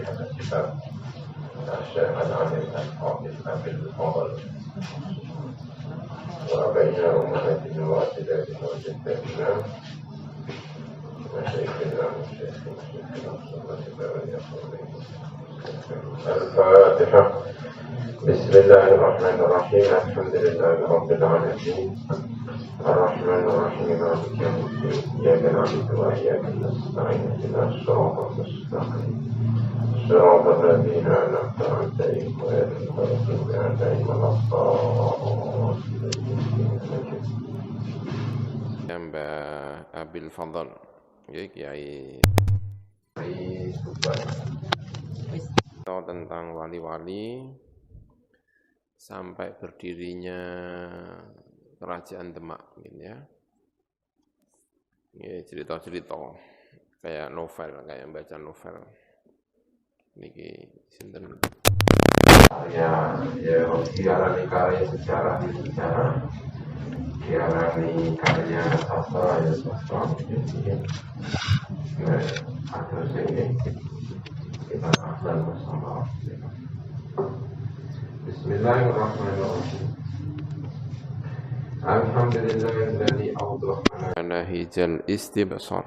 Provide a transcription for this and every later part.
هذا الكتاب الشيخ العلي الحافظ أبي الفضل وبين أمهاتنا وأجدادنا وجداتنا وشيخنا الفاتحة. بسم الله الرحمن الرحيم. الحمد لله رب العالمين الرحمن الرحيم مالك يوم الدين إياك نعبد وإياك نستعين اهدنا الصراط المستقيم صراط الذين أنعمت عليهم غير المغضوب عليهم ولا الضالين. Mbak Abil Fadl, Kiai tentang wali-wali sampai berdirinya Kerajaan Demak, gitu ya. Ini cerita-cerita kayak novel, kayak baca novel. Niki sinten? Ya, diarani karya sejarah di sejarah, diarani karya sastra ya sastra. Akhir sini kita akan bersama. Bismillahirrahmanirrahim. Alhamdulillahilladzi awdaha manahijal istibsar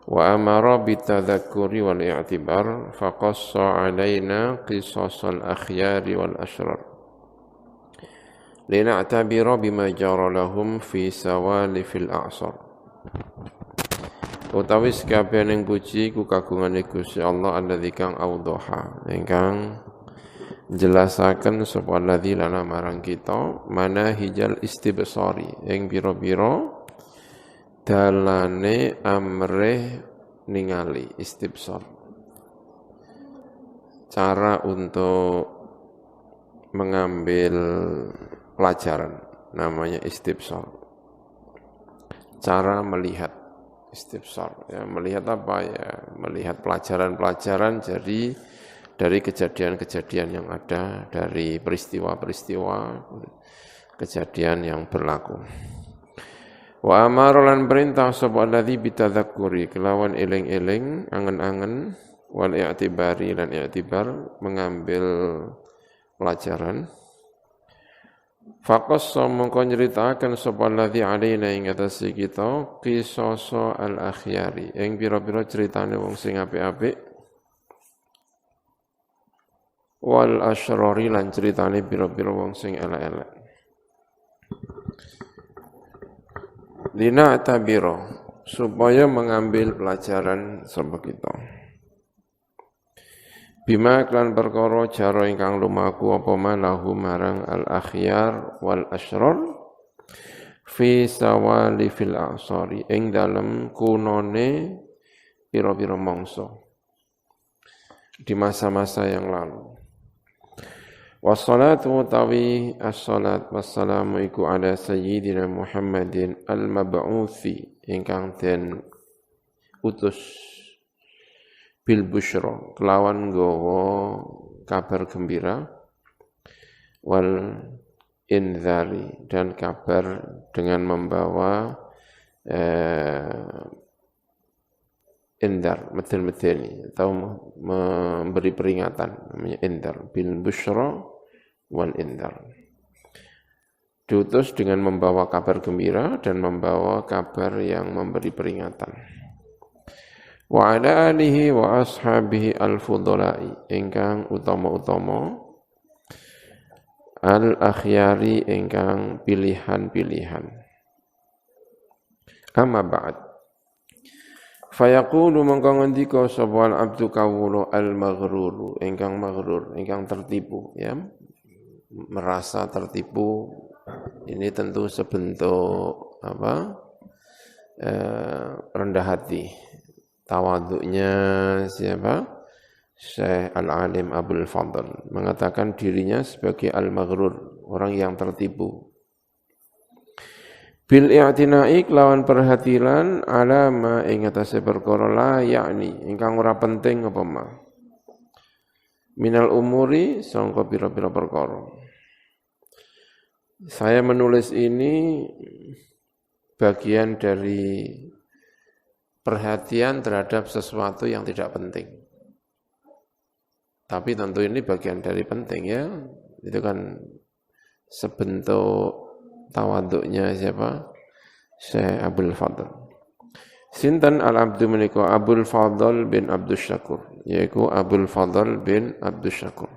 wa amara bitadzakkuri wal i'tibar faqassa 'alaina qisasal akhyari wal ashrar lina'tabira bima jara lahum fi sawalifil a'sar. Utawi sakabehing puji ku kagungane Gusti Allah alladzi kang awdaha ingkang jelasaken sapa alladzi lana marang kita manahijal istibsari ing pira-pira dalane amrih ningali istibsar, cara untuk mengambil pelajaran namanya istibsar, cara melihat istibsar ya, melihat apa ya, melihat pelajaran-pelajaran jadi dari kejadian-kejadian yang ada, dari peristiwa-peristiwa kejadian yang berlaku. Wa amara lan perintah sapa alladzi bitadzakkuri kelawan eling-eling angen-angen wal i'tibari lan i'tibar mengambil pelajaran. Faqassa mongko nyritakaken sapa alladzi alaina ing atase kita qisasa al akhyari ing pira-pira critane wong sing apik-apik wal asyrari lan critane pira-pira wong sing elek-elek. Lina tabiro supaya mengambil pelajaran sapa kita. Bima klan perkara jara ingkang lumaku apa malahu marang al akhyar wal asyrar fi sawalifil a'sari ing dalem kunone pira-pira mangsa di masa-masa yang lalu. Wassalatu utawi as-salat wassalamu iku ala sayyidina Muhammadin al-mab'uthi ingkang den utus bil busyra kelawan nggawa kabar gembira wal inzari dan kabar dengan membawa indar, medeni atau memberi peringatan, namanya indar, bil busyra wal indar. Diutus dengan membawa kabar gembira dan membawa kabar yang memberi peringatan. Wa ala alihi wa ashabihi al-fudolai ingkang utama-utama al-akhyari ingkang pilihan-pilihan. Amma ba'd. Fayaqulu mongko ngendika sapa abdu kawula al-maghrur ingkang maghrur ingkang tertipu ya, merasa tertipu. Ini tentu sebentuk apa, rendah hati, tawaduknya siapa, Syekh Al-Alim Abul Fadl mengatakan dirinya sebagai al-maghrur, orang yang tertipu. Bil i'tina'i kelawan perhatian ala ma ing atase perkara la yakni ingkang ora penting apa ma minal umuri sangka pira-pira perkara. Saya menulis ini bagian dari perhatian terhadap sesuatu yang tidak penting. Tapi tentu ini bagian dari penting ya. Itu kan sebentuk tawaduknya siapa? Syekh Abdul Fadl. Sinten al-abdu menika Abdul Fadl bin Abdul Syakur, yaitu Abdul Fadl bin Abdul Syakur.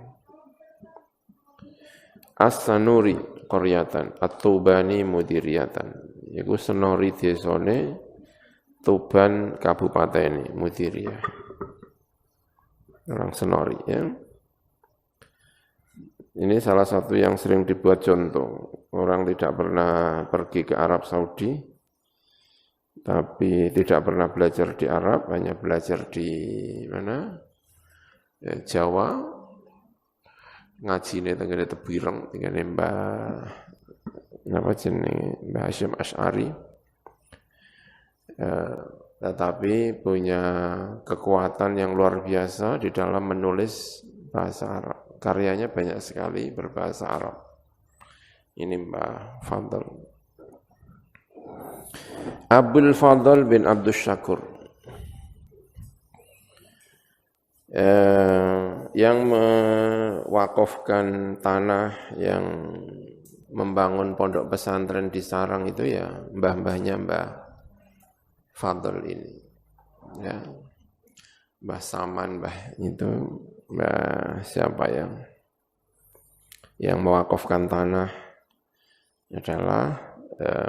As-Sanuri qaryatan, At-Tubani mudiriyatan. Yaiku senori desane Tuban kabupaten Mudiriyah. Orang senori ya. Ini salah satu yang sering dibuat contoh. Orang tidak pernah pergi ke Arab Saudi, tapi tidak pernah belajar di Arab, hanya belajar di mana? Ya, Jawa, ngaji ini tengene Tebireng, tengene Mbah Hasyim Asy'ari. Tetapi punya kekuatan yang luar biasa di dalam menulis bahasa Arab. Karyanya banyak sekali berbahasa Arab. Ini Mbah Fadl. Abdul Fadl bin Abdul Syakur. Yang mewakafkan tanah, yang membangun pondok pesantren di Sarang itu ya mbah-mbahnya Mbah Fadl ini. Ya. Mbah Saman, Mbah itu, Mbah siapa yang mewakafkan tanah adalah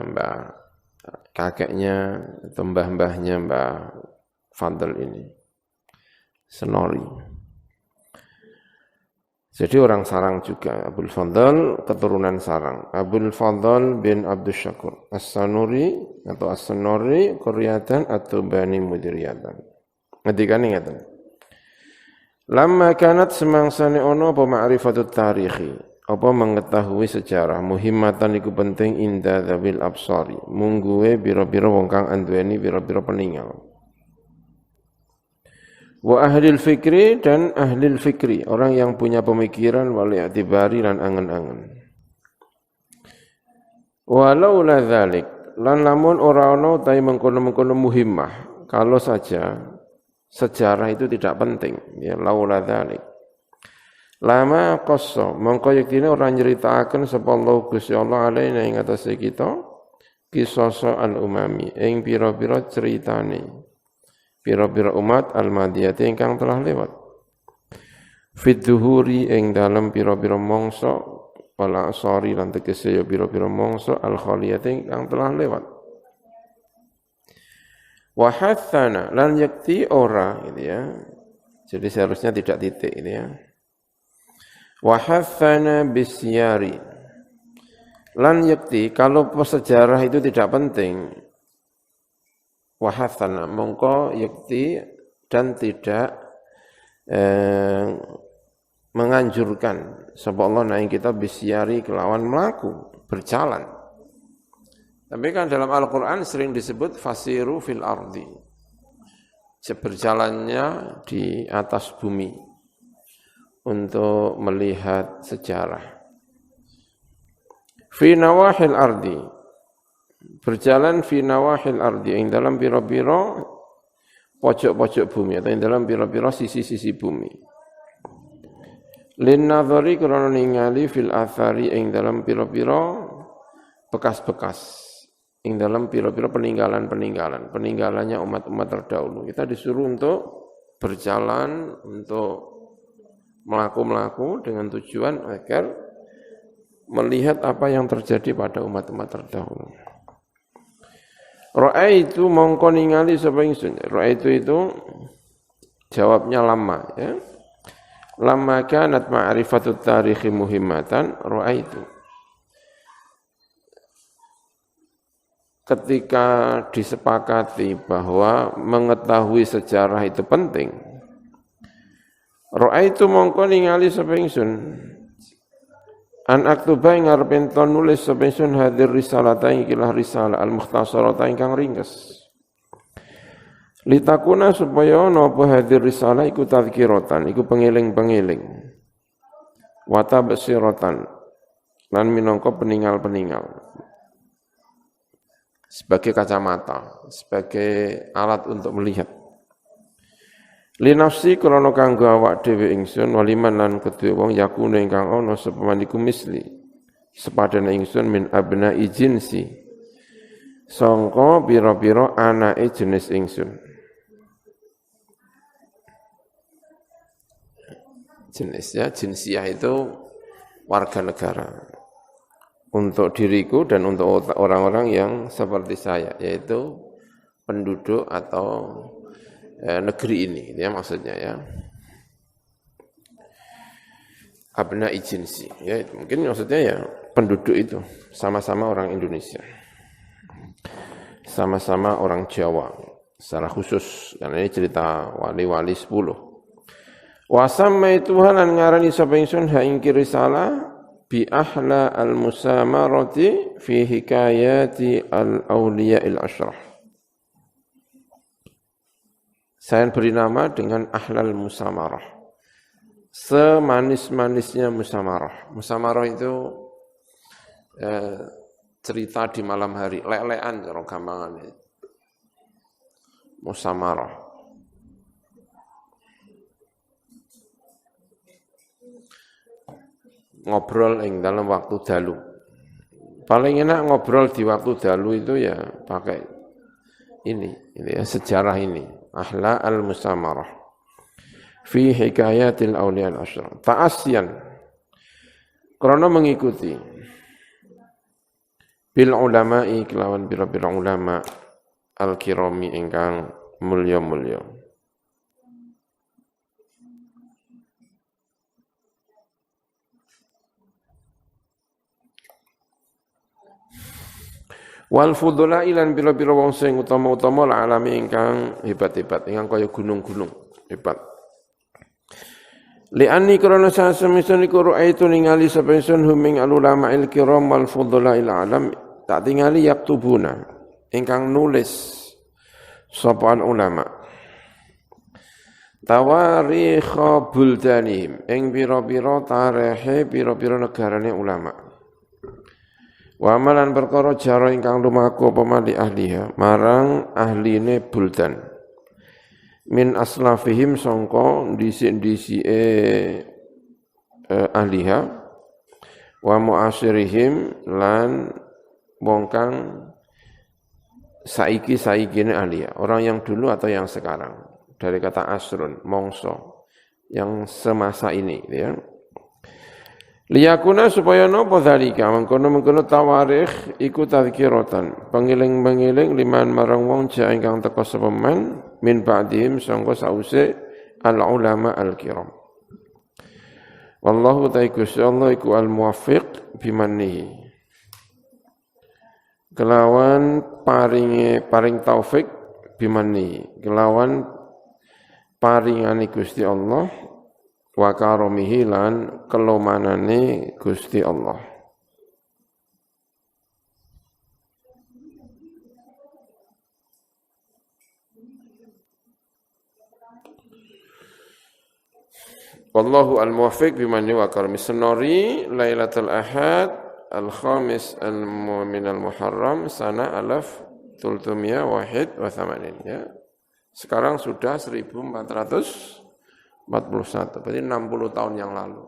Mbah kakeknya atau mbah-mbahnya Mbah Fadl ini, Senori. Jadi orang Sarang juga, Abdul Fadl keturunan Sarang. Abdul Fadl bin Abdul Syakur, As-Sanuri atau As-Senori qaryatan At-Tubani mudiriyatan. Ngendikane ngeten. Lamma kanat semangsane ono apa ma'rifatut tarikhi, apa mengetahui sejarah, muhimmatan iku penting inda dzabil absari, mungguwe bira-bira wong kang anduweni bira-bira peninggal. Wa ahlil fikri dan ahlil fikri, orang yang punya pemikiran wal i'tibari lan angen-angen. Walau la dzalik, lan lamun ora ana utahe mengkono-mengkono muhimmah, kalau saja sejarah itu tidak penting, ya laula dzalik. Lama qassa, mongko yektine ora nyeritakaken sapa Allah Gusti Allah alaina ing atase kita qisasa al-umami, ing pira-pira ceritane pira-pira umat al-madiyati ingkang telah lewat. Fid dhuhuri ing dalem pira-pira mangsa wala asari lan tegese ya pira-pira mangsa al-khaliyati ingkang telah lewat. Wa hatsana lan yakti ora gitu ya. Jadi seharusnya tidak titik ini ya. Wa hatsana bisyari. Lan yakti kalau sejarah itu tidak penting. Wa hatsana mongko yakti dan tidak menganjurkan sapa Allah nang kita bisyari kelawan melaku, berjalan. Tapi kan dalam Al-Quran sering disebut fasiru fil ardi, berjalannya di atas bumi untuk melihat sejarah. Fi nawahil ardi, berjalan fi nawahil ardi, yang dalam pira-pira pojok-pojok bumi atau yang dalam pira-pira sisi-sisi bumi. Lin nadhari krana ningali fil athari, yang dalam pira-pira bekas-bekas, yang dalam pira-pira peninggalannya umat-umat terdahulu. Kita disuruh untuk berjalan, untuk melaku-melaku dengan tujuan agar melihat apa yang terjadi pada umat-umat terdahulu. Ra'aitu mongko ningali sapa ingsun. Ra'aitu itu jawabnya lama ya. Lama kanat ma'rifatut tarikhi muhimmatan ra'aitu. Ketika disepakati bahwa mengetahui sejarah itu penting, ra'aitu mongko ningali sapa ingsun an aktuba ing arep ento nulis sapa ingsun hadir risalata ikilah risalah al-mukhtasarata ingkang ringkes. Litakuna supaya ana apa hadir risalah iku tadzkiratan, iku pengeling-pengeling. Wa tabsiratan lan minangka peninggal-peninggal. Sebagai kacamata, sebagai alat untuk melihat. Li nafsi krana kanggo awak dhewe ingsun waliman lan kedue wong yakune ingkang ana sapa maniku misli sepadane ingsun min abna jinsi sangka pira-pira anake jenis ingsun. Jenis ya, jinsiah itu warga negara. Untuk diriku dan untuk orang-orang yang seperti saya, yaitu penduduk atau negeri ini, ya maksudnya ya. Abna jinsi, ya mungkin maksudnya ya penduduk itu sama-sama orang Indonesia, sama-sama orang Jawa, secara khusus karena ini cerita wali-wali 10. Wasamma Tuhan lan ngarani sapa ingsun ha ing risalah bi ahla al-musamarati fi hikayati al-awliya al-ashrah. Saya beri nama dengan ahlal musamarah. Semanis-manisnya musamarah. Musamarah itu cerita di malam hari, lelean cara gampangan. Musamarah. Ngobrol yang dalam waktu dalu. Paling enak ngobrol di waktu dalu itu ya pakai ini ya, sejarah ini. Ahla al-musamarah. Fi hikayatil awliya al-ashraf. Ta'asyan. Karena mengikuti. Bil ulama'i kelawan bira-bira ulama al-kirami ingkang mulya-mulya. Wal fudula ilan bila-bila wong sing utama-utama la alami ingkang hebat-hebat, ingkang kaya gunung-gunung hebat. Li'anni karana sasemesun iku ru'aitu ningali sapa ingsun huming ulama il kiram wal fudula il alam tak tingali yaktubuna ingkang nulis sapa ulama. Tawarikha buldanihim ing pira-pira tarihe pira-pira negarane ulama. Wa amalan perkara jara ingkang lumaku apa mali ahliha marang ahline buldan min aslafihim sangka dhisik-dhisike ahliha wa muasirihim lan wong kang saiki-saikine ahliha, orang yang dulu atau yang sekarang, dari kata asrun mongso yang semasa ini ya. Liyakuna supaya napa dzalika mengkono-mengkono tawarikh iku tadzkiratan pengiling-pengiling liman marang wong ja ingkang teka sapa men min ba'dihim sangka sause al ulama al kiram. Wallahu ta'ala iku al muwaffiq bimannihi. Kelawan paring taufik bimannihi, kelawan paringane Gusti Allah wa karomihi lan kelomanane Gusti Allah. Wallahu al-muwaffiq bimanni wa karami sunori Lailatul Ahad al-khamis min al-Muharram sana 1381 ya. Sekarang sudah 1441, berarti 60 tahun yang lalu.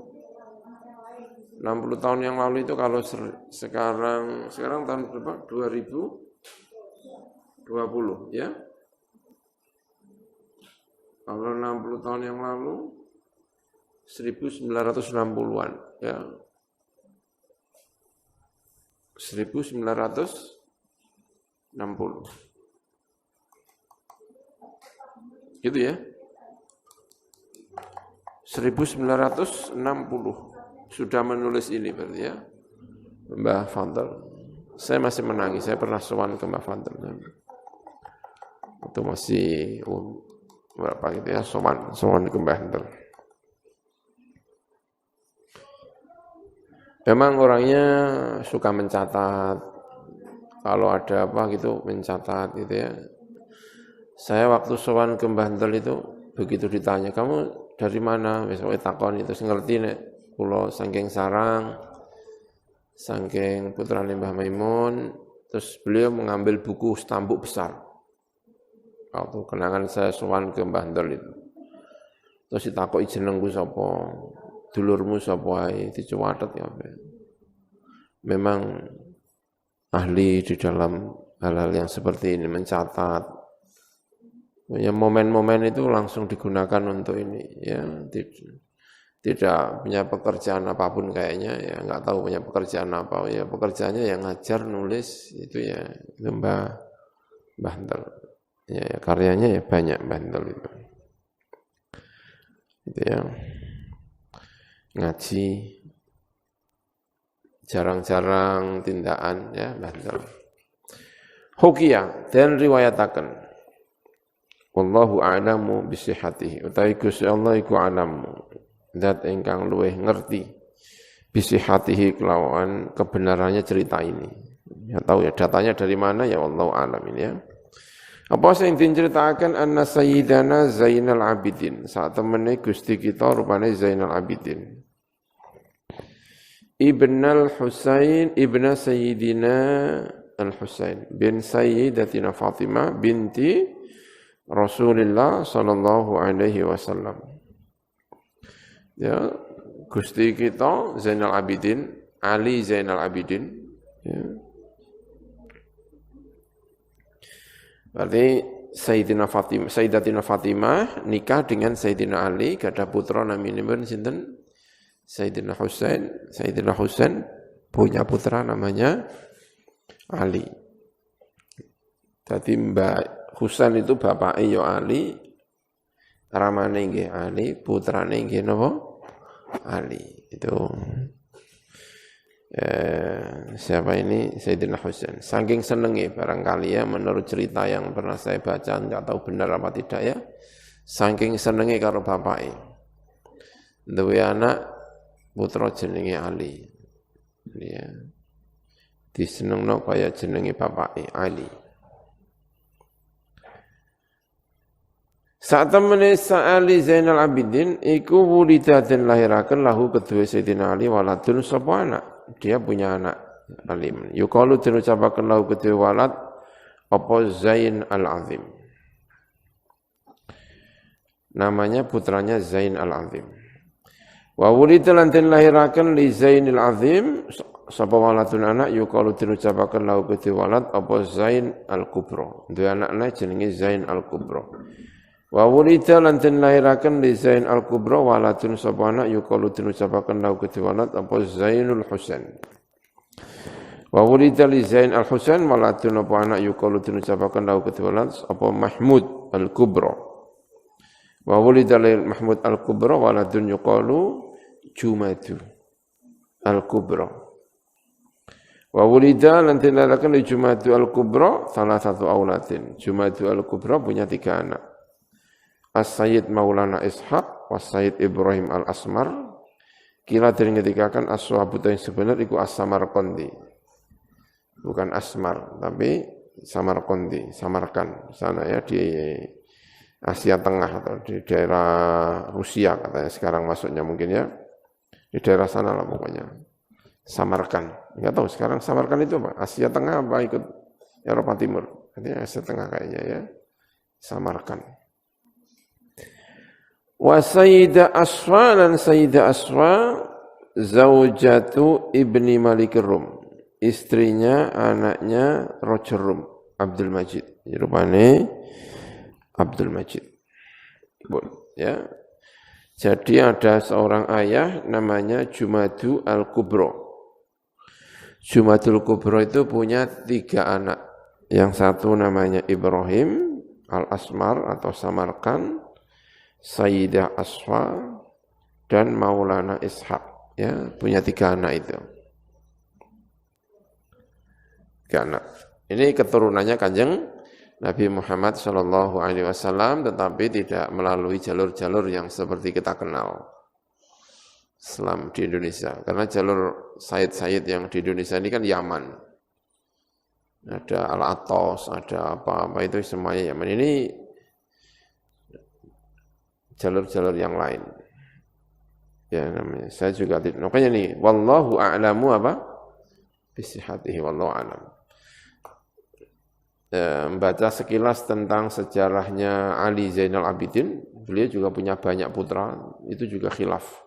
60 tahun yang lalu itu kalau sekarang tahun berapa? 2020 ya. Kalau 60 tahun yang lalu 1960-an ya. 1960. Gitu ya. 1960 sudah menulis ini berarti ya. Mbah Fadl. Saya masih menangis, saya pernah sowan ke Mbah Fadl. Itu masih berapa gitu ya, sowan ke Mbah Fadl. Memang orangnya suka mencatat. Kalau ada apa gitu mencatat gitu ya. Saya waktu sowan ke Mbah Fadl itu begitu ditanya, "Kamu dari mana?" Wis takon itu ngerti nek kula saking Sarang, saking putrane Mbah Maimun, terus beliau mengambil buku stambuk besar. Waktu kenangan saya sowan ke Mbah Ndol itu. terus ditakoki jenengku sapa, dulurmu sapa ae, dicuwatet ya. Memang ahli di dalam hal-hal yang seperti ini, mencatat. Ya, momen-momen itu langsung digunakan untuk ini, ya. Tidak punya pekerjaan apapun kayaknya, ya nggak tahu punya pekerjaan apa, ya pekerjaannya yang ngajar, nulis, itu ya, itu Mbah Entel. Ya, karyanya ya banyak Mbah Entel itu. Itu ya, ngaji, jarang-jarang tindakan, ya Mbah Entel. Hukia, dan riwayataken. Wallahu a'lamu bisihatihi. Utawi Gusti Allah iku a'lamu. Zat ingkang luweh ngerti bisihatihi kelawan kebenarannya cerita ini. Ya tahu ya datanya dari mana ya Allah alam ini ya. Apa sing diceritakan anna sayyidana Zainal Abidin. Saat temene Gusti kita rupane Zainal Abidin. Ibnal Husain ibna Sayyidina Al-Husain bin Sayyidatina Fatimah binti Rasulullah sallallahu alaihi wasallam. Ya, Gusti kita Zainal Abidin, Ali Zainal Abidin, ya. Berarti Sayyidatina Fatimah nikah dengan Sayyidina Ali, gadah putra naminipun sinten? Sayyidina Husain. Sayyidina Husain punya putra namanya Ali. Jadi Mbak Husain itu bapake ya Ali, ramane nggih Ali, putrane nggih napa? Ali. Itu siapa ini? Sayyidina Husain. Saking senenge barangkali ya menurut cerita yang pernah saya baca, enggak tahu benar apa tidak ya. Saking senenge karo bapake. Duwe anak putra jenenge Ali. Ya. Disenengno kaya jenenge bapake Ali. Saat temene Ali Zainal Abidin iku wulida den lahiraken lahu kedua Sayyidina Ali waladun sapa anak. Dia punya anak alim. Yuqalu den ucapaken lahu kedua walad apa Zain Al-Azim. Namanya putranya Zain Al-Azim. Wa wulida lan den lahiraken li Zainil Azim sapa waladun anak yuqalu den ucapaken lahu kedua walad apa Zain Al-Kubra. Duwe anakne jenenge Zain Al-Kubra. Wa wulida lan den lahiraken li Zain Al-Kubra waladun sapa anak yuqalu den ucapaken lahu kedua walad apa Zainul Husain. Wa wulida li Zain Al-Husain waladun apa anak yuqalu den ucapaken lahu kedua walad apa Mahmud Al-Kubra. Wa wulida li Mahmud Al-Kubra waladun yuqalu Jumadu Al-Kubra. Wa wulida lan den lahiraken li Jumadu Al-Kubra salah satu aulatin. Jumadu Al-Kubra punya 3 anak. As-Sayyid Maulana Ishaq, Was-Sayyid Ibrahim Al-Asmar, kila dari ngetikakan as-sahabat yang sebenar itu As-Samarqandi. Bukan Asmar, tapi Samarqandi, Samarkan. Sana ya di Asia Tengah atau di daerah Rusia katanya sekarang masuknya mungkin ya. Di daerah sana lah pokoknya. Samarkan. Enggak tahu sekarang Samarkan itu apa? Asia Tengah apa ikut Eropa Timur? Artinya Asia Tengah kayaknya ya. Samarkan. Wa Sayyidah Aswa dan Sayyidah Aswa zaujatu Ibni Malik Rum, istrinya anaknya Raja Rum Abdul Majid. Rupane Abdul Majid. Ya. Jadi ada seorang ayah namanya Jumadu Al-Kubra. Jumadul Kubra itu punya 3 anak. Yang satu namanya Ibrahim Al-Asmar atau Samarkan, Sayyidah Aswa dan Maulana Ishaq, ya punya 3 anak itu. 3 anak. Ini keturunannya Kanjeng Nabi Muhammad SAW, tetapi tidak melalui jalur-jalur yang seperti kita kenal Islam di Indonesia. Karena jalur Sayyid-Sayyid yang di Indonesia ini kan Yaman. Ada Al-Atos, ada apa-apa itu semuanya Yaman. Ini jalur-jalur yang lain. Ya namanya. Saya juga makanya nih wallahu a'lamu apa? Bisihatihi wallahu a'lam. Membaca sekilas tentang sejarahnya Ali Zainal Abidin, beliau juga punya banyak putra, itu juga khilaf.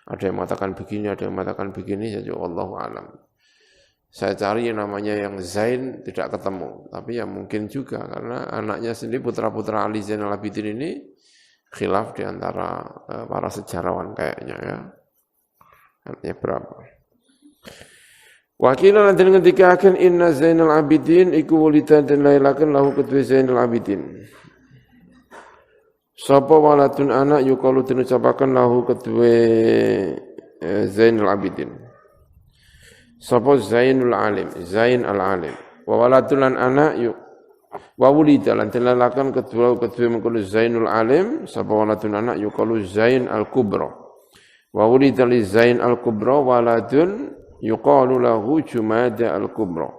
Ada yang mengatakan begini, ada yang mengatakan begini, jadi wallahu alam. Saya cari namanya yang Zain tidak ketemu, tapi ya mungkin juga karena anaknya sendiri putra-putra Ali Zainal Abidin ini khilaf di antara para sejarawan kayaknya ya. Anaknya berapa? Wakilan dan ketika akan inna Zainal Abidin iku wulida dan lailakan lahu kedua Zainal Abidin. Sapa waladun anak yukalu den ucapaken lahu kedua Zainal Abidin. Sapa Zainul Alim, Zain al-Alim. Wa waladun lan anak yuk wa wulida lan dilalakan kedua mengkono Zainul Alim, sapa waladun anak yukalu Zain al-Kubra. Wa wulida li Zain al-Kubra waladun yuqalu lahu Jumada al-Kubra.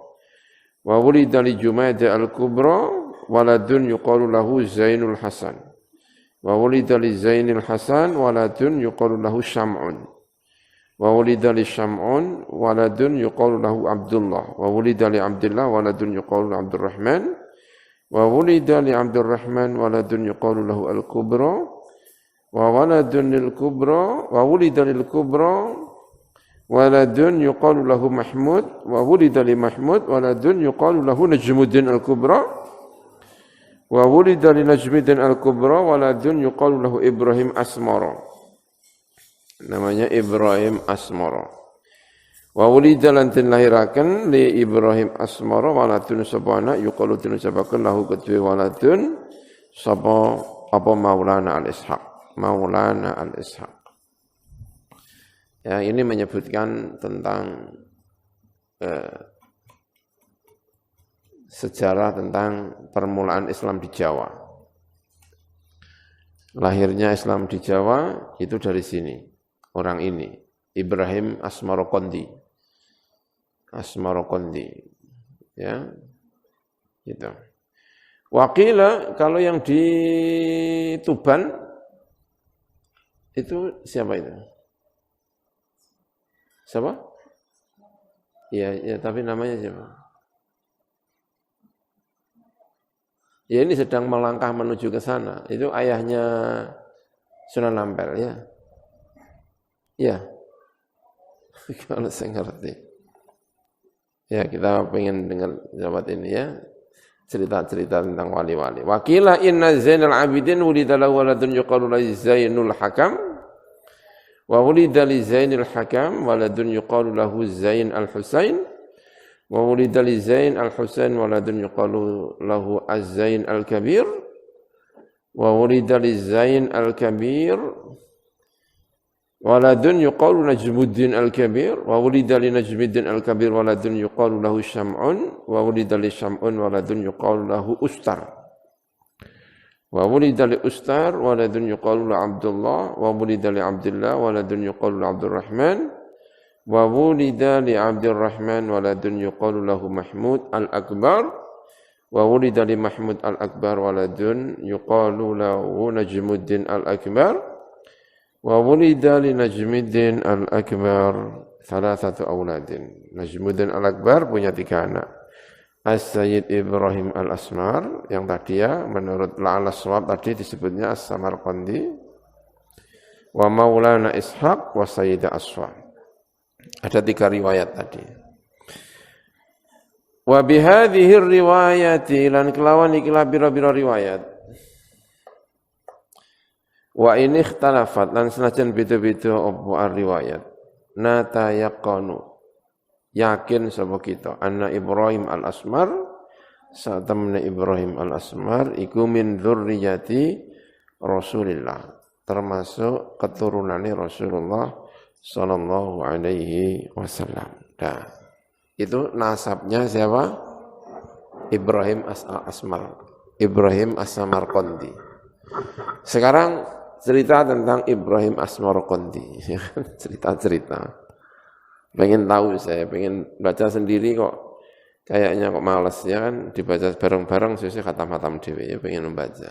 Wa wulida li Jumada al-Kubra waladun yuqalu lahu Zainul Hasan. Wa wulida li Zainil Hasan waladun yuqalu lahu Syam'un. Wa wulida li Syam'un waladun yuqalu lahu Abdullah. Wa wulida li Abdullah waladun yuqalu lahu Abdurrahman. Wa wulida li Abdurrahman waladun yuqalu lahu Al-Kubra. Wa waladun lil Kubra wa wulida lil Kubra waladun yuqalu lahu Mahmud. Wa wulida li Mahmud waladun yuqalu lahu Najmuddin Al-Kubra. Wa wulida li Najmuddin Al-Kubra waladun yuqalu lahu Ibrahim Asmara. Namanya Ibrahim Asmara. Wa wulida lan den lahiraken li Ibrahim Asmara waladun sapa anak yuqalu den ucapaken lahu kedue waladun sapa apa Maulana Al-Ishaq. Maulana Al-Ishaq. Ya, ini menyebutkan tentang sejarah tentang permulaan Islam di Jawa. Lahirnya Islam di Jawa itu dari sini. Orang ini, Ibrahim Asmarokondi. Asmarokondi. Ya. Gitu. Wakila kalau yang di Tuban itu siapa itu? Siapa? Ya, tapi namanya siapa? Ya ini sedang melangkah menuju ke sana. Itu ayahnya Sunan Ampel ya. Ya, kalau saya ngerti. Ya, kita pengen dengar jawab ini ya. Cerita-cerita tentang wali-wali. Wakila inna Zainal Abidin wulida lahu waladun yuqalu lahu Zainul Hakam. Wa wulida li Zainil Hakam waladun yuqalu lahu Zain al-Husain. Wa wulida li Zain al-Husain waladun yuqalu lahu Az-Zain al-Kabir. Wa wulida li Zain al-Kabir waladun yuqalu Najmuddin Al-Kabir wa wulida li Najmuddin Al-Kabir waladun yuqalu lahu Syam'un wa wulida li Syam'un waladun yuqalu lahu Ustar wa wulida li Ustar waladun yuqalu lahu Abdullah wa wulida li Abdullah waladun yuqalu lahu Abdurrahman wa wulida li Abdurrahman waladun yuqalu lahu Mahmud Al-Akbar wa wulida li Mahmud Al-Akbar waladun yuqalu lahu Najmuddin Al-Akbar wa wulida li Najmuddin Al-Akbar thalathatu auladin. Najmuddin Al-Akbar punya 3 anak. As-Sayyid Ibrahim Al-Asmar yang tadi ya menurut La'al Aswab tadi disebutnya As-Samarqandi. Wa Maulana Ishaq wa Sayyidah Aswab. Ada 3 riwayat tadi. Wa bihadhihi riwayati lan kelawan ikilah bira-bira riwayat. Wa ini ikhtalafat lan senajan beda-beda apa riwayat. Nata yaqanu yakin sapa kita anna Ibrahim al-Asmar satamna Ibrahim al-Asmar iku min dzurriyyati Rasulillah termasuk keturunane Rasulullah sallallahu alaihi wasallam. Nah, itu nasabnya siapa? Ibrahim Asmar. Ibrahim As-Samarqandi. Sekarang cerita tentang Ibrahim Asmarokondi, cerita-cerita. Pengen tahu saya, pengen baca sendiri kok, kayaknya kok males ya kan, dibaca bareng-bareng sesuai khatam-khatam dewe, ya pengen membaca.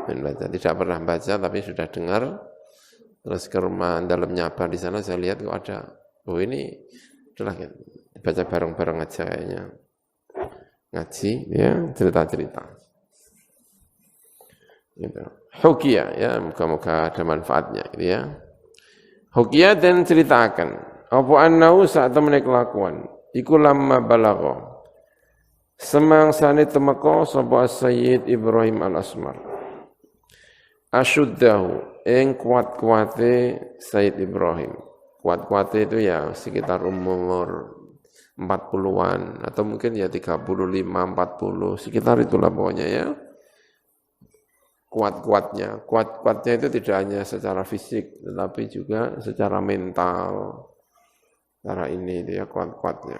Pengen baca, tidak pernah baca tapi sudah dengar, terus ke rumah dalamnya apa di sana saya lihat kok ada, oh ini, itulah baca bareng-bareng aja kayaknya. Ngaji, ya cerita-cerita. Gitu. Hukia ya, muka-muka ada manfaatnya gitu ya. Hukia dan ceritakan apa annau saat temene kelakuan iku lamma balagha semangsane temeka sapa Sayyid Ibrahim Al-Asmar asyuddahu ing kuat-kuate Sayyid Ibrahim. Kuat-kuate itu ya sekitar umur 40-an atau mungkin ya 35, 40 sekitar itulah pokoknya ya. Kuat-kuatnya itu tidak hanya secara fisik tetapi juga secara mental. Cara ini itu ya kuat-kuatnya.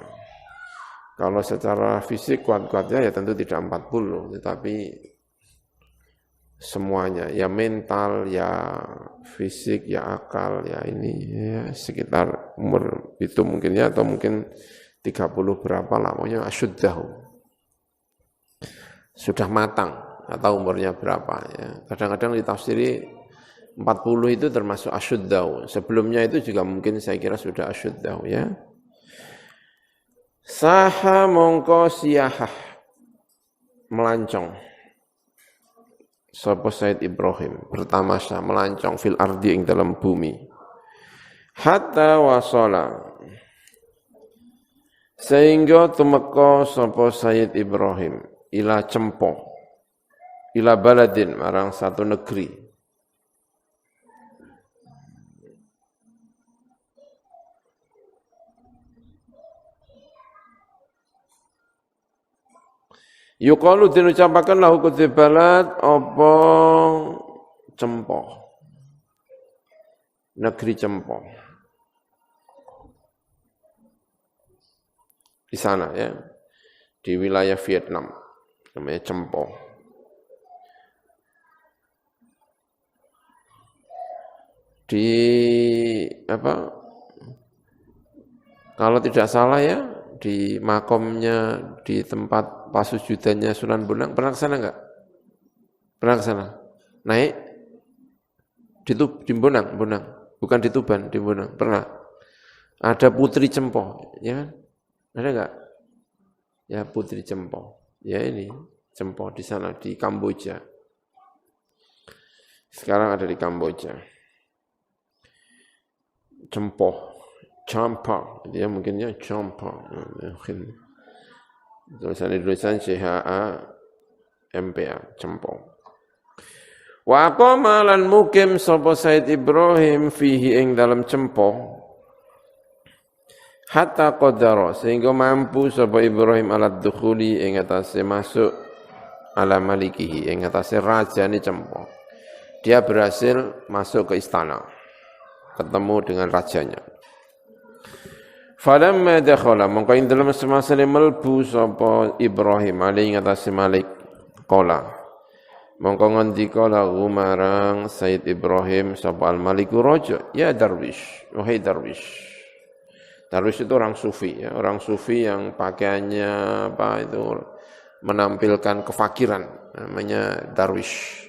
Kalau secara fisik kuat-kuatnya ya tentu tidak 40 tetapi semuanya ya mental ya fisik ya akal ya ini ya sekitar umur itu mungkin ya atau mungkin 30 berapa lah pokoknya asyuddahu. Sudah matang atau umurnya berapa ya. Kadang-kadang ditafsiri 40 itu termasuk asyuddahu. Sebelumnya itu juga mungkin saya kira sudah asyuddahu ya. Saha mongko siyahah melancong. Sapa Said Ibrahim bertamasya melancong fil ardi ing dalam bumi. Hatta wasala sehingga tumeka sapa Said Ibrahim ila Cempo ila baladin marang satu negeri. Yuqalu diucapaken lahu kudzi balad apa Cempo. Negeri Cempo. Di sana ya. Di wilayah Vietnam namanya Cempo. Di apa? Kalau tidak salah ya, di makomnya di tempat pasujudannya Sunan Bonang pernah ke sana enggak? Pernah ke sana? Naik di Bonang, bukan di Tuban, di Bonang. Pernah. Ada Putri Cempo, ya kan? Ada enggak? Ya Putri Cempo. Ya ini Cempo di sana di Kamboja. Sekarang ada di Kamboja. Cempo, dia mungkinnya Cempo, mungkin tulisan CHA-MPA, Cempo. Wa aqama lan mukim sapa Said Ibrahim fihi ing dalam Cempo, hatta qadara sehingga mampu sapa Ibrahim alat dukhuli ing atase masuk ala malikihi ing atase rajane Cempo. Dia berhasil masuk ke istana. Ketemu dengan rajanya. Falamma dakhala mongko ing dalem semasa melbu sapa Ibrahim ali ing atase Malik qala mongko ngendika lahu marang Said Ibrahim sapa al-Maliku raja ya darwish wahai darwish. Darwish itu orang sufi ya, orang sufi yang pakaiannya apa itu menampilkan kefakiran namanya darwish.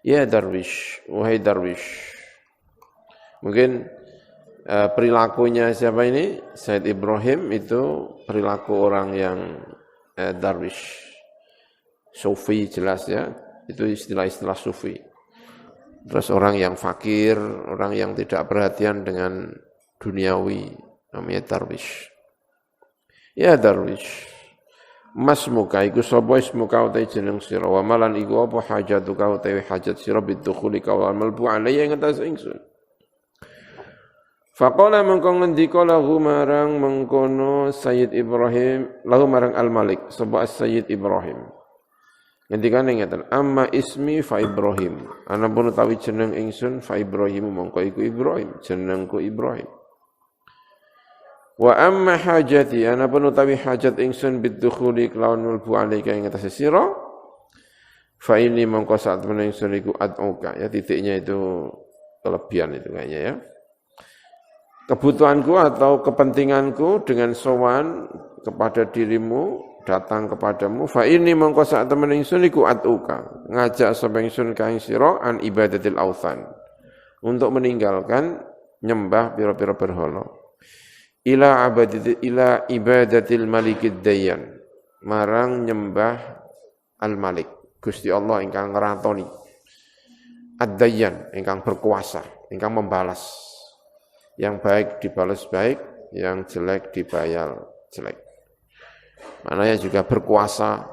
Ya darwish wahai darwish. Mungkin perilakunya siapa ini? Said Ibrahim itu perilaku orang yang darwish. Sufi jelas ya, itu istilah-istilah sufi. Terus orang yang fakir, orang yang tidak perhatian dengan duniawi, namanya darwish. Ya darwish. Mas muka iku sapa ismuka utai jeneng sira wa malan iku apa hajatuka utai hajat sira bidukhuli ka wal malbu alayya ing atas ingsun. Faqala mengko ngendika lahu marang mengkono Sayyid Ibrahim lahu marang Al-Malik sapa Sayyid Ibrahim. Ngendikane ngeten, amma ismi fa Ibrahim. Ana pun utawi jeneng ingsun fa Ibrahim mongko iku Ibrahim, jenengku Ibrahim. Wa amma hajati ana pun utawi hajat ingsun bidukhuli kelawan mulbu alika ing atase sira. Fa ini mongko saat menawa ingsun iku ad'uka ya titiknya itu kelebihan itu kayaknya ya. Kebutuhanku atau kepentinganku dengan sowan kepada dirimu datang kepadamu fa ini mongko sak temen ingsun iku atuka ngajak sapa ingsun ka ing sira an ibadatil authan untuk meninggalkan nyembah pira-pira berhala ila ibadatil malikid dayyan marang nyembah al malik Gusti Allah ingkang ngratoni. Ad-Dayyan ingkang berkuasa, ingkang membalas. Yang baik dibalas baik, yang jelek dibayar jelek. Maknanya juga berkuasa,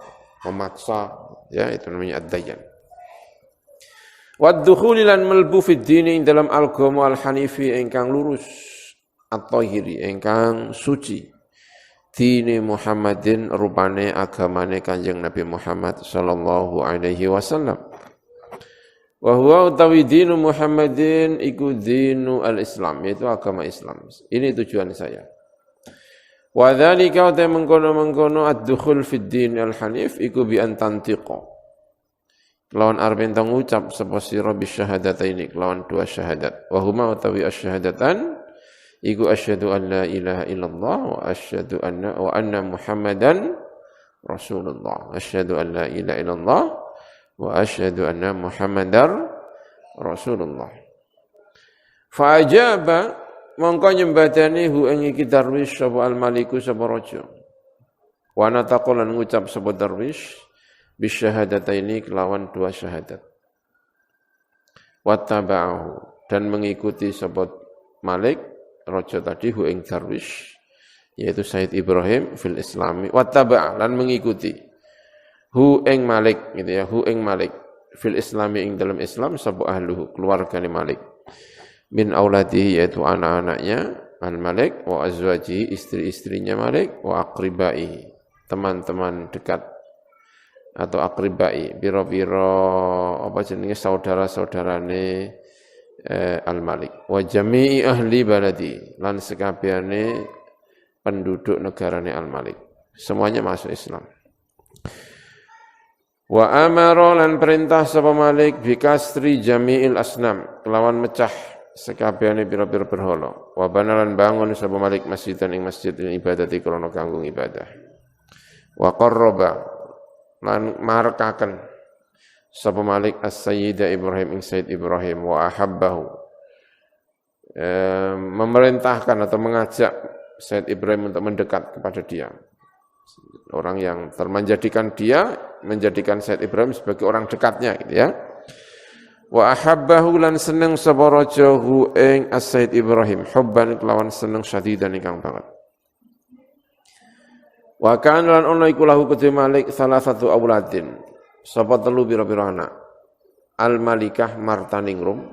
memaksa, ya itu namanya ad-dayyan. Waddukhuli lan melbu fid dini dalam agama al-hanifi ingkang lurus, at-tahiri ingkang suci. Dini Muhammadin rupane agamane Kanjeng Nabi Muhammad sallallahu alaihi wasallam. Wa huwa utawi dinu Muhammadin iku dinu al-Islam, yaitu agama Islam. Ini tujuan saya. Wa dzalika ta mengkono-mengkono ad-dukhul fid din al-hanif iku bi an tantiqa. Lawan arep ento ngucap sapa sira bi syahadataini lawan dua syahadat. Wa huma utawi asyhadatan iku asyhadu an la ilaha illallah wa asyhadu anna Muhammadan Rasulullah. Asyhadu an la ilaha illallah wa asyhadu anna Muhammadar Rasulullah. Fa ajaba mongko nyembadani hu ing iki darwis sapa al-maliku sapa raja. Wa nataqalan ngucap sapa darwis bisyahadataini kelawan dua syahadat. Wa taba'ahu dan mengikuti sapa Malik raja tadi hu ing darwis yaitu Said Ibrahim fil Islami wa taba'a lan mengikuti hu ing Malik gitu ya, hu ing Malik fil Islami ing dalam Islam sapa ahluhu keluargane Malik. Min auladihi yaitu anak-anaknya al-Malik wa azwajihi istri-istrinya Malik wa aqribaihi teman-teman dekat atau aqribai biro-biro apa jenenge saudara-saudarane al-Malik wa jami'i ahli baladi lan sekabehane penduduk negarane al-Malik semuanya masuk Islam. Wa amara lan perintah sapa Malik bikasri jami'il asnam kelawan mecah sekabehane pira-pira berhala. Wa banalan bangun sapa Malik masjidan ing masjid ibadati krana kanggo ibadah. Wa qarraba lan marekaken sapa Malik as-Sayyida Ibrahim ing Sayyid Ibrahim wa ahabbahu memerintahkan atau mengajak Sayyid Ibrahim untuk mendekat kepada dia. Orang yang menjadikan Sayyid Ibrahim sebagai orang dekatnya gitu ya. Wa ahabbahu lan seneng sapa raja hu ing as-Sayyid Ibrahim hubban kelawan seneng syadidan ingkang banget. Wa kana lan ana iku lahu kedhe Malik salah satu auladin sapa telu pira-pira anak. Al-Malikah Marta Ningrum,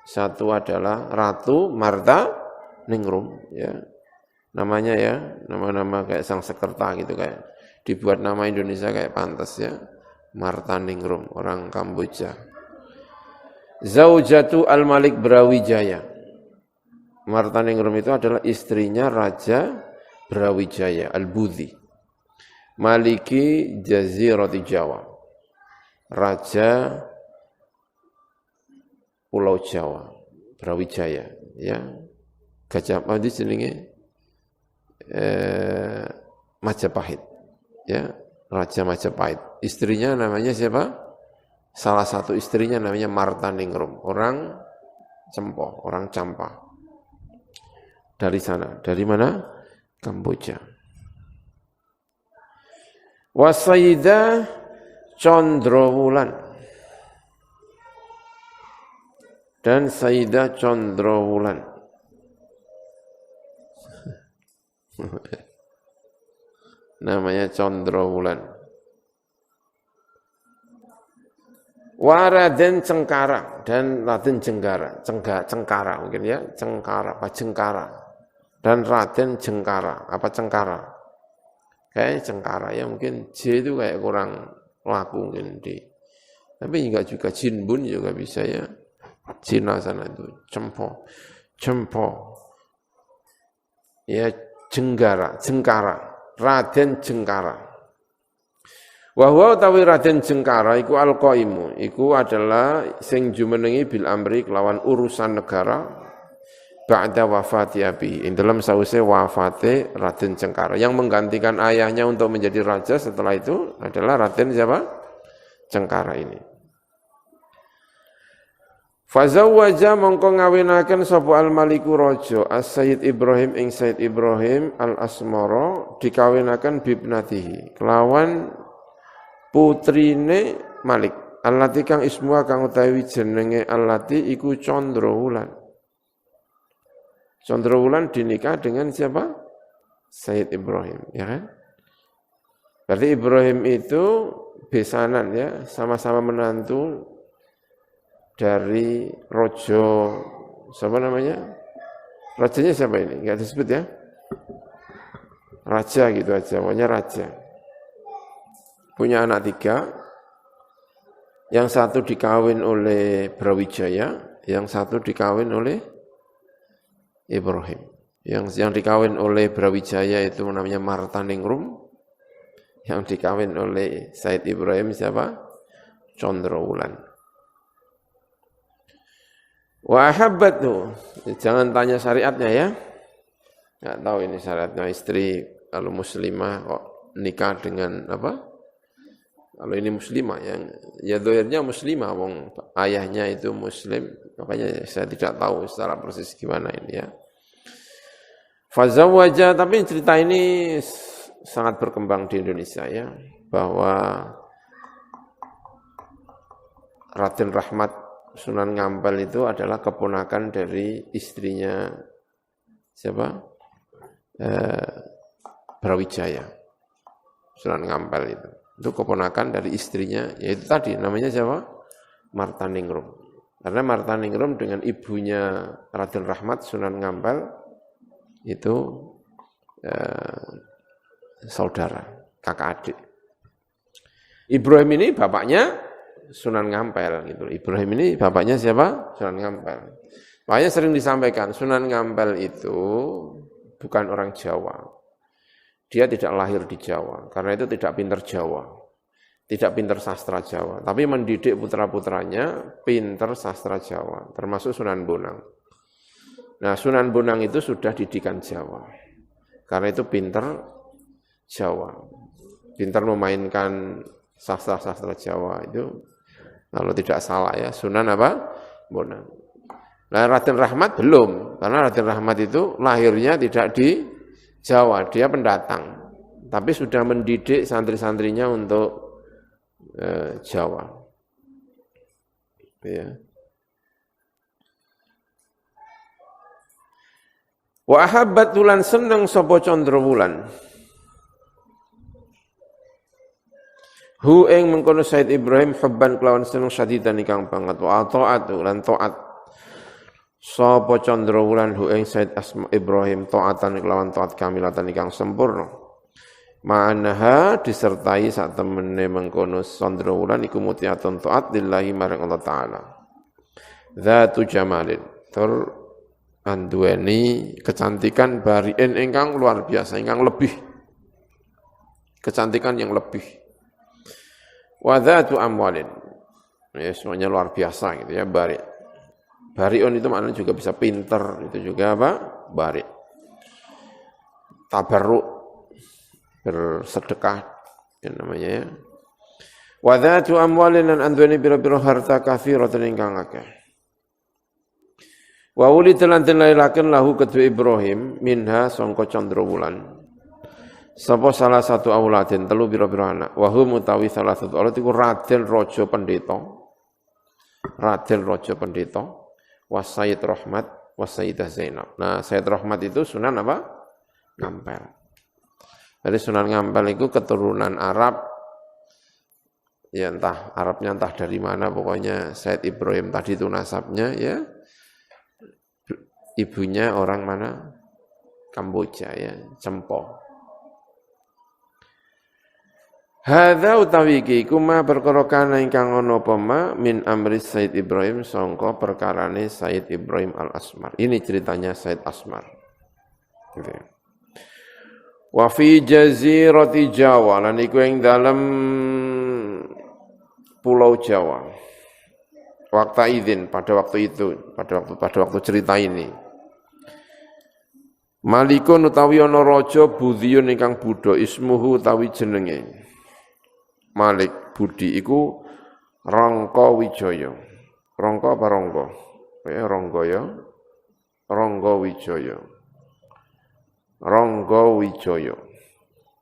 satu adalah Ratu Marta Ningrum ya. Namanya ya, nama-nama kayak sang sekerta gitu kayak dibuat nama Indonesia kayak pantas ya. Marta Ningrum, orang Kamboja. Zaujatu Al-Malik Brawijaya. Marta Ningrum itu adalah istrinya Raja Brawijaya Al-Budhi. Maliki Jazirati Jawa. Raja Pulau Jawa, Brawijaya ya. Gajah Madi jenenge Majapahit ya, Raja Majapahit. Istrinya namanya siapa? Salah satu istrinya namanya Marta Ningrum, orang Cempo, orang Campa. Dari sana, dari mana? Kamboja. Wasayyidah Condrowulan dan Sayyidah Condrowulan. Namanya Condrowulan. Waraden Cengkara dan Raden Jenggara, Cengkara mungkin ya, Cengkara, apa Jengkara. Dan Raden Jengkara, apa Cengkara. Kayak Cengkara ya mungkin J itu kayak kurang laku mungkin D. Tapi enggak juga Jinbun juga bisa ya. Cina sana itu Cempo. Ya Jengkara, Raden Jengkara. Wa huwa utawi Raden Jengkara iku al-qaimu, iku adalah sing jumenengi bil amri kelawan urusan negara ba'da wafati abi, in dalam sause wafate Raden Jengkara. Yang menggantikan ayahnya untuk menjadi raja setelah itu adalah Raden siapa? Jengkara ini. Fazawwaja mongko ngawinaken sapa al-Maliku raja as-Sayyid Ibrahim ing Sayyid Ibrahim al-Asmara dikawinaken bibnatihi kelawan putrine Malik. Allati kang ismuha kang utawi jenenge allati iku Condro Wulan. Condro Wulan dinikah dengan siapa? Sayyid Ibrahim, ya kan? Berarti Ibrahim itu besanan ya, sama-sama menantu dari Rojo, siapa namanya? Rajanya siapa ini? Enggak disebut ya? Raja gitu aja, pokoknya raja. Punya anak 3, yang satu dikawin oleh Brawijaya, yang satu dikawin oleh Ibrahim. Yang dikawin oleh Brawijaya itu namanya Martaningrum, yang dikawin oleh Said Ibrahim siapa? Condro Wulan. Wa ahabbatu, jangan tanya syariatnya ya. Enggak tahu ini syariatnya istri kalau muslimah kok nikah dengan apa? Kalau ini muslimah yang ya dohirnya muslimah, wong ayahnya itu muslim, makanya saya tidak tahu secara persis gimana ini ya. Fazawwaja, tapi cerita ini sangat berkembang di Indonesia ya, bahwa Raden Rahmat Sunan Ngampel itu adalah keponakan dari istrinya siapa? Brawijaya. Sunan Ngampel itu keponakan dari istrinya, yaitu tadi namanya siapa? Martaningrum. Karena Martaningrum dengan ibunya Raden Rahmat Sunan Ngampel itu saudara, kakak adik. Ibrahim ini bapaknya Sunan Ngampel gitu. Ibrahim ini bapaknya siapa? Sunan Ngampel. Makanya sering disampaikan Sunan Ngampel itu bukan orang Jawa. Dia tidak lahir di Jawa, karena itu tidak pinter Jawa, tidak pinter sastra Jawa, tapi mendidik putra-putranya pinter sastra Jawa, termasuk Sunan Bonang. Nah, Sunan Bonang itu sudah didikan Jawa, karena itu pinter Jawa, pinter memainkan sastra-sastra Jawa itu, kalau tidak salah ya, Sunan apa? Bonang. Nah, Raden Rahmat belum, karena Raden Rahmat itu lahirnya tidak di Jawa, dia pendatang, tapi sudah mendidik santri-santrinya untuk Jawa. Ya. Wa ahabbat Wulan, seneng sapa Condro Wulan. Hu ing mengkono Said Ibrahim hubban kelawan seneng syadidan ikang banget, wa ta'at lan ta'at. Sapa Condro Wulan hu ing Said Ibrahim ta'atan kelawan ta'at kamilatan ikang sempurna. Ma'anaha disertai sak temene mengkono Condro Wulan iku mutiatun ta'at lillahi marang Allah Ta'ala. Dzatu jamalin, tur anduweni kecantikan bariin ingkang luar biasa, ingkang lebih. Kecantikan yang lebih. Wa dzatu amwalin. Ya semuanya luar biasa gitu ya, bari. Bari'un itu maknanya juga bisa pinter, itu juga apa? Bari'. Tabarruk, bersedekah, yang namanya ya. Wa dzatu amwalin lan andweni pira-pira harta katsiratan ingkang akeh. Wa ulid lan dilailaken lahu kedue Ibrahim minha sangka Condro Wulan. Sapa salah satu auladin telu pira-pira anak. Wa hum utawi salah satu aulad iku Raden Raja Pendeta. Raden Raja Pendeta. Sayyid Rahmat, Sayyidah Zainab. Nah, Sayyid Rahmat itu Sunan apa? Ngampel. Jadi Sunan Ngampel itu keturunan Arab, ya entah Arabnya entah dari mana, pokoknya Sayyid Ibrahim tadi itu nasabnya ya, ibunya orang mana? Kamboja ya, Cempo. Hadza utawi iki kuma perkara kana ingkang ana apa ma min amri Said Ibrahim sangka perkarane Said Ibrahim Al-Asmar. Ini ceritanya Said Asmar. Gitu. Wa fi jazirati Jawa lan iku ing dalem pulau Jawa. Waktu idzin pada waktu itu, pada waktu cerita ini. Malikun utawi ana raja budhiyun ingkang budha ismuhu utawi jenenge. Malik Budi iku Rangka Wijaya. Rangka apa Rangga? Ya Rangga ya. Rangga Wijaya. Rangga Wijaya.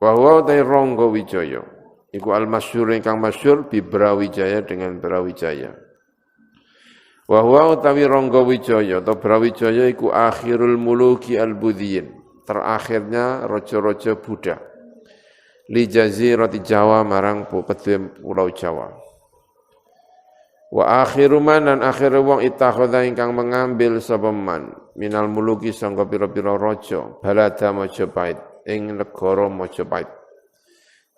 Wa huwa ta Rangga Wijaya. Iku al-masyhur ingkang masyhur bi Brawijaya dengan Brawijaya. Wa huwa utawi Rangga Wijaya atau Brawijaya iku akhirul muluki al-Budhiyin, terakhirnya raja-raja Buddha. Li jazirati Jawa marang pulau Jawa. Wa akhiru man lan akhiru wong ittakhadha ingkang mengambil sapa man minal muluki sangka pira-pira raja balada Majapahit ing negara Majapahit.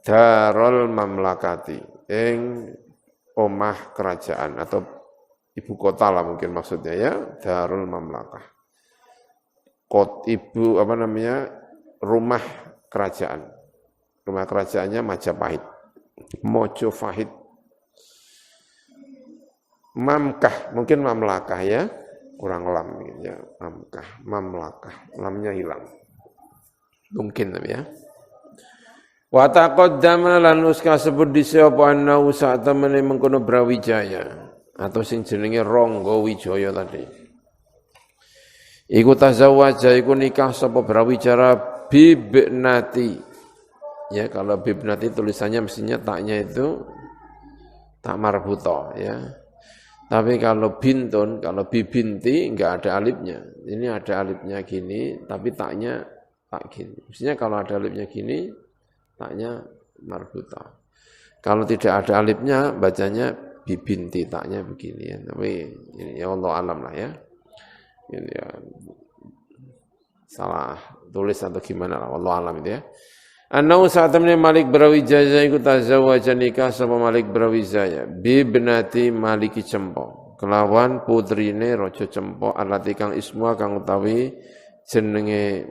Darul mamlakati ing omah kerajaan atau ibu kota lah mungkin maksudnya ya, Darul Mamlakah. Rumah kerajaan. Rumah kerajaannya Majapahit. Mojopahit. Mamkah, mungkin mamlakah ya, kurang lam ya, mamlakah, lamnya hilang. Mungkin ya. Wa taqaddama lan uska sebut dise apa ana sak temene mengkono Brawijaya atau sing jenenge Rangga Wijaya tadi. Iku tazawwaja iku nikah sapa Brawijaya bibnati. Ya kalau bibnati tulisannya mestinya taknya itu tak marbuta ya. Tapi kalau bintun, kalau bibinti enggak ada alifnya. Ini ada alifnya gini tapi taknya tak gini. Mestinya kalau ada alifnya gini taknya marbuta. Kalau tidak ada alifnya, bacanya bibinti, taknya begini ya. Tapi ini ya Allah alam lah ya. Ini ya salah tulis atau gimana lah, Allah alam itu ya. Anau saat temen Malik Brawijaya iku tazawwaja nikah sama Malik Brawijaya bibnati Maliki Cempo kelawan putrine Raja Cempo alati kang ismuha kang utawi jenenge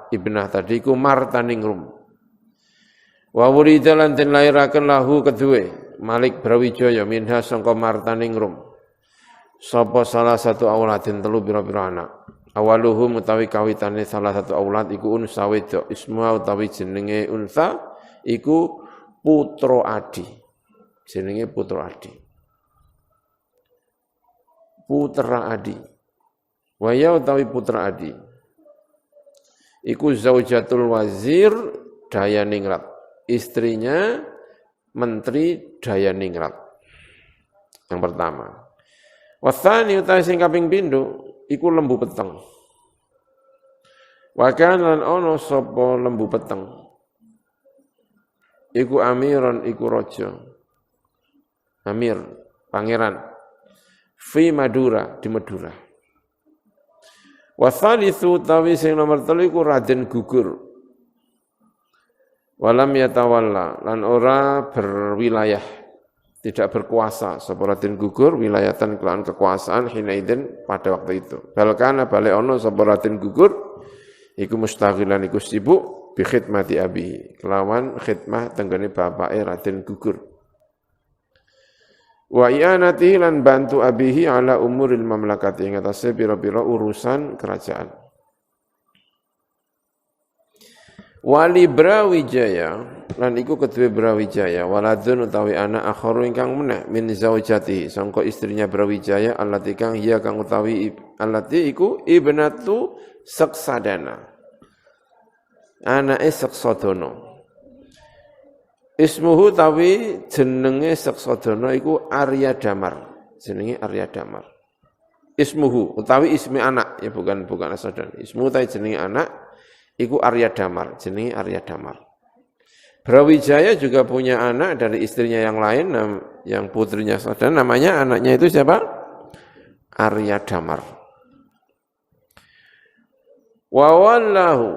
ibnah tadi ku Martaningrum. Wa wurida lan den lairaken lahu kedue Malik Brawijaya minha sangka Martaningrum. Sapa salah satu auladin telu pira-pira anak. Awaluhum utawi kawitane salah satu aulad iku unsa wedok ismuha utawi jenenge unsa iku Putra Adi. Jenenge Putra Adi. Putra Adi. Waya utawi Putra Adi. Iku zaujatul wazir Dayaningrat. Istrinya Menteri Dayaningrat. Yang pertama. Wasani utawi sing kaping pindho iku lembu peteng. Wa kana lan ana sapa lembu peteng. Iku amiron iku raja. Amir, pangeran. Fi Madura, di Madura. Wa thalithu utawi sing nomor 3 iku Raden Gugur. Walam yatawalla lan ora berwilayah, tidak berkuasa sapa Raden Gugur wilayatan kelawan kekuasaan hinaidin pada waktu itu. Balkana balik ono sapa Raden Gugur iku mustaghilan iku sibuk bi khidmati abi kelawan khidmah tenggene bapake Raden Gugur. Wa i'anati lan bantu abihi ala umuril mamlakati ing atase pira-pira urusan kerajaan. Wali Brawijaya lan iku kedue Brawijaya waladun utawi anak akharu ingkang meneh min zaujati sangka istrinya Brawijaya allati kang hiya kang utawi allati iku ibnatu Seksadana anake Seksadana ismuhu tawi jenenge Seksadana iku Arya Damar jenenge Arya Damar ismuhu utawi ismi anak ya bukan Seksadana ismuhu tawi jenenge anak iku Arya Damar, jenenge Arya Damar. Brawijaya juga punya anak dari istrinya yang lain, yang putrinya saudara, namanya anaknya itu siapa? Arya Damar. Wa wallahu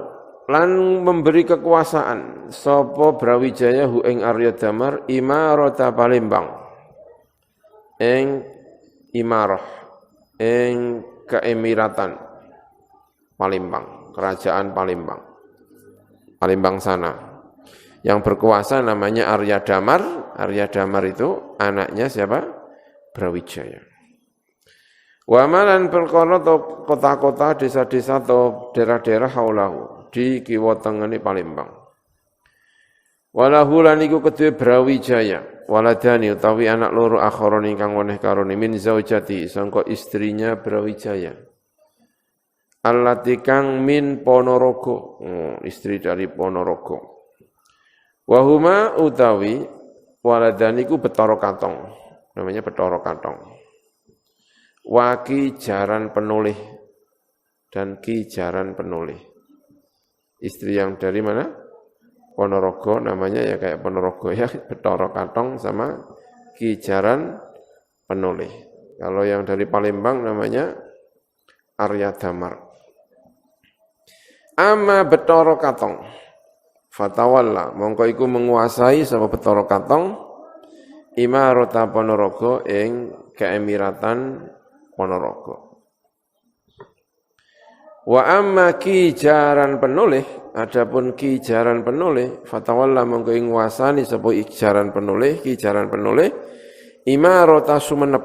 lan memberi kekuasaan sapa Brawijaya hu ing Arya Damar imarata Palembang. Ing imarah, ing keemiratan Palembang. Kerajaan Palembang. Palembang sana. Yang berkuasa namanya Arya Damar. Arya Damar itu anaknya siapa? Brawijaya. Wa malan perkara atau kota-kota, desa-desa atau daerah-daerah haulahu di kiwa tengene Palembang. Walahu lan iku kedue Brawijaya, waladani utawi anak loro akharon ingkang weneh karone min zaujati sangka istrinya Brawijaya. Allati kang min Ponorogo, istri dari Ponorogo. Wahuma utawi Waladan iku Bathara Katong. Namanya Bathara Katong. Wa Ki Jaran Penulih dan Ki Jaran Penulih. Istri yang dari mana? Ponorogo, namanya ya kayak Ponorogo ya, Bathara Katong sama Ki Jaran Penulih. Kalau yang dari Palembang namanya Arya Damar. Amma Bathara Katong, fatawalla, mongko iku menguasai sapa Bathara Katong imarata Ponorogo ing keemiratan Ponorogo. Wa amma Ki Jaran Penulih, adapun Ki Jaran Penulih, fatawalla mongko nguasani sapa Jaran Penulih, Ki Jaran Penulih, imarata Sumenep,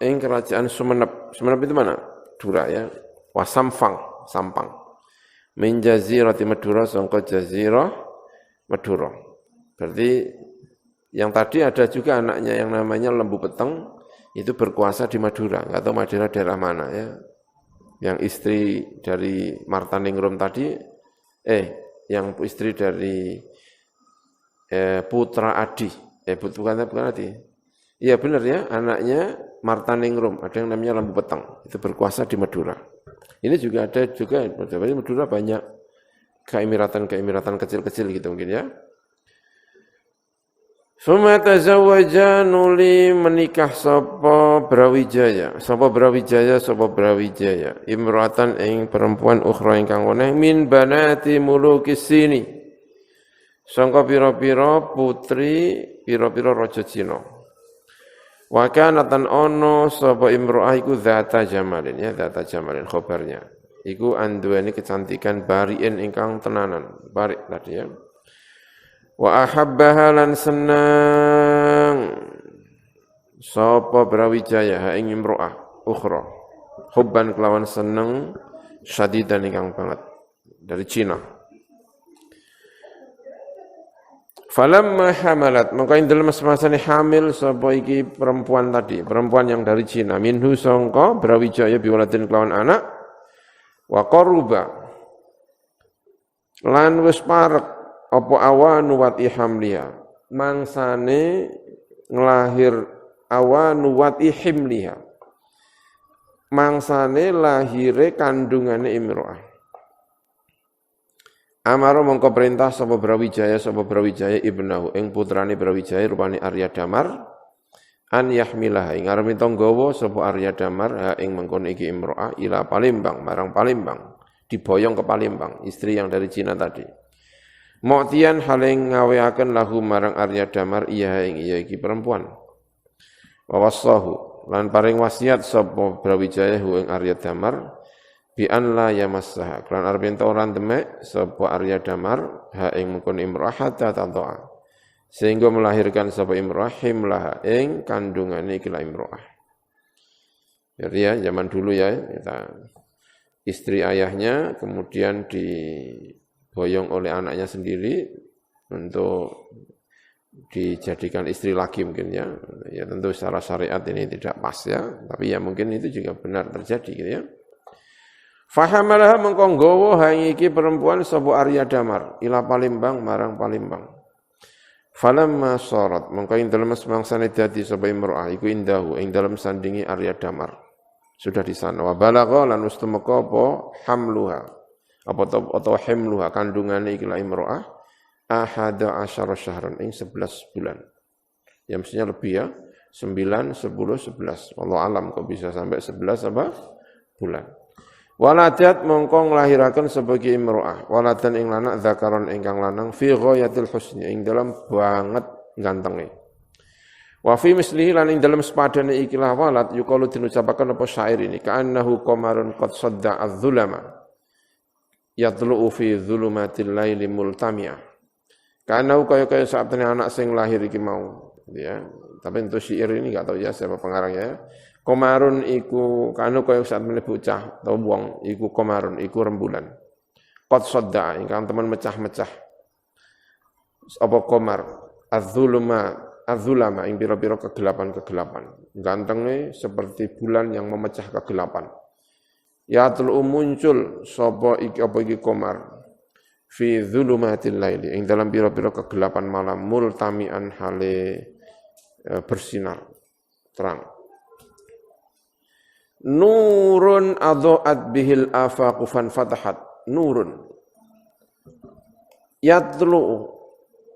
ing kerajaan Sumenep. Sumenep itu mana? Madura ya. Wasampang, Sampang. Min jazirati Madura sangka jazirah Madura. Berarti yang tadi ada juga anaknya yang namanya Lembu Peteng, itu berkuasa di Madura, enggak tahu Madura daerah mana ya. Yang istri dari Martaningrum tadi, yang istri dari Putra Adi, bukan Adi. Iya benar ya, anaknya Martaningrum, ada yang namanya Lembu Peteng, itu berkuasa di Madura. Ini juga ada juga, Madura banyak keemiratan-keemiratan kecil-kecil gitu mungkin ya. Suma tazawwaja nuli menikah sapa Brawijaya, imra'atan ing perempuan ukhra ingkang weneh min banati mulukis sini. Sangka pira-pira putri pira-pira raja Cina. Wa kanatan ono sapa imra'ah iku dzata jamalin ya, dzata jamalin khabarnya. Iku anduweni kecantikan bariin ingkang tenanan, barik tadi ya. Wa ahabbaha lan senang sapa Brawijaya ha ing imro'ah ukhra hubban kelawan seneng syadidan ingkang banget dari Cina. Falamma hamalat, maka ing dalem semasa hamil sapa iki perempuan tadi, perempuan yang dari Cina, minhu sangka Brawijaya biwaladin kelawan anak, wa qaruba lan wis parek apa awanu wati hamliha, mangsane nglahir awanu wati himliha, mangsane lahire kandungane imro'ah. Amaro mongko perintah sapa Brawijaya ibnahu ing putrane Brawijaya rupane Arya Damar an yahmilah ing arep nggawa sapa Arya Damar ha ing mengkono iki imro'ah ila Palembang, marang Palembang, diboyong ke Palembang, istri yang dari Cina tadi. Mu'tiyan haling ngaweaken lahu marang Arya Damar iya ing iya iki perempuan. Wa wassahu lan paring wasiat sapa Brawijaya hu ing Arya Damar bi an la yamassaha lan arep ento ora demek sapa Arya Damar ha ing mengkon imra'ah hatta tantoa sehingga melahirkan sapa imra'ah himlaha ing kandungane iki la imra'ah. Jadi ya zaman dulu ya kita istri ayahnya kemudian diboyong oleh anaknya sendiri untuk dijadikan istri lagi mungkin ya. Ya tentu secara syariat ini tidak pas ya, tapi ya mungkin itu juga benar terjadi gitu ya. Fahamalah mengko nggawa ha iki perempuan sapa Arya Damar ila Palembang marang Palembang. Falamma sarat mengko ing dalem semangsane dadi sapa imro'ah iku indahu ing dalem sandingi Arya Damar. Sudah di sana wa balagha lan ustumaka apa hamluha atau himluha kandungane iki la imro'ah ahada asyara syahran ing 11 bulan. Ya mestinya lebih ya, 9, 10, 11. Wallahu alam kok bisa sampai 11 apa bulan. Waladat mongko nglahiraken sebagai imro'ah, waladan ing lanang zakaron ingkang lanang fi ghayatil husni ing dalam banget gantenge. Wa fi mislihi lan ing dalam sepadane ikilah walad yuqalu dinucapaken apa syair ini ka'annahu qamarun qad sadda az-zulama yatlu'u fi dhulumatil laili multami'ah. Ka'annahu kaya saat anak sing lahir iki mau ya. Tapi untuk syair ini enggak tahu ya siapa pengarangnya ya. Komarun iku kanu kaya saat meneh bocah atau wong iku komarun iku rembulan. Qad sadda ingkang temen mecah-mecah. Apa komar az-zulama ing pira-pira kegelapan-kegelapan. Gantenge seperti bulan yang memecah kegelapan. Ya telu muncul sapa iki apa iki komar. fi dzulumatil laili ing dalam pira-pira kegelapan malam multamian hale bersinar terang. Nurun adha'at bihil afaqu fan fatahat nurun yatlu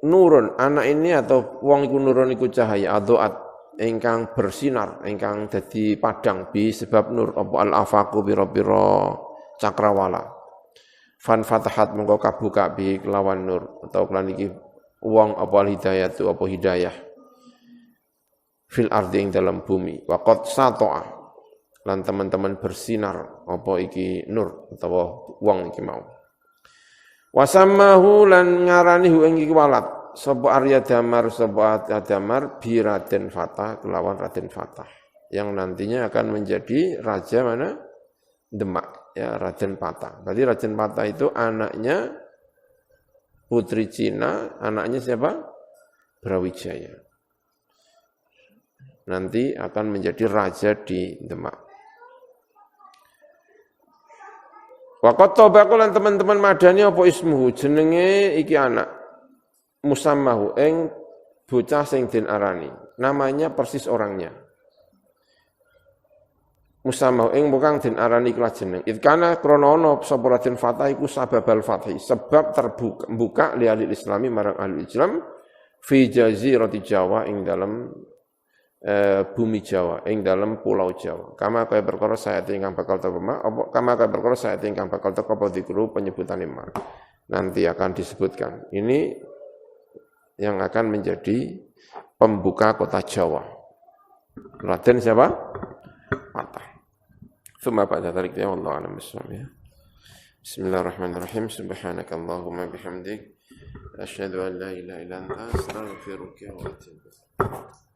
nurun anak ini atau wong iku nurun iku cahaya adha'at ingkang bersinar ingkang dadi padang bi sebab nur apa al afaqu pira-pira cakrawala fan fatahat mengko kabuka bi kelawan nur atau kelan iki wong apa hidayah tu apa hidayah fil ardi ing dalam bumi wa qad sata'a lan teman-teman bersinar apa iki nur utawa wong iki mau wasammahu lan ngarani hu ing iki walat sapa Arya Damar sapa Damar bi Raden Fatah kelawan Raden Fatah yang nantinya akan menjadi raja mana Demak ya Raden Fatah. Berarti Raden Fatah itu anaknya putri Cina, anaknya siapa? Brawijaya. Nanti akan menjadi raja di Demak. Waqat tobaku lan teman-teman Madani apa ismuhu jenenge iki anak musammahu ing bocah sing den arani namanya persis orangnya musammahu ing bukan den arani kelas jeneng idkana kronono sapa Raden Fatah iku sababal fathi sebab terbuka li ahli islami marang ahli Islam fi jazirati Jawa ing dalam bumi Jawa ing dalam pulau Jawa kama kaya perkara saya ingkang bakal teko kama kaya perkara saya ingkang bakal teko apa dikru penyebutan ima nanti akan disebutkan ini yang akan menjadi pembuka kota Jawa Raden siapa? Fatah Tsumma ba'da dzalika wallahu a'lam bissawab ya Bismillahirrahmanirrahim subhanakallahumma bihamdik asyhadu an la ilaha illa anta astaghfiruka wa atubu ilaik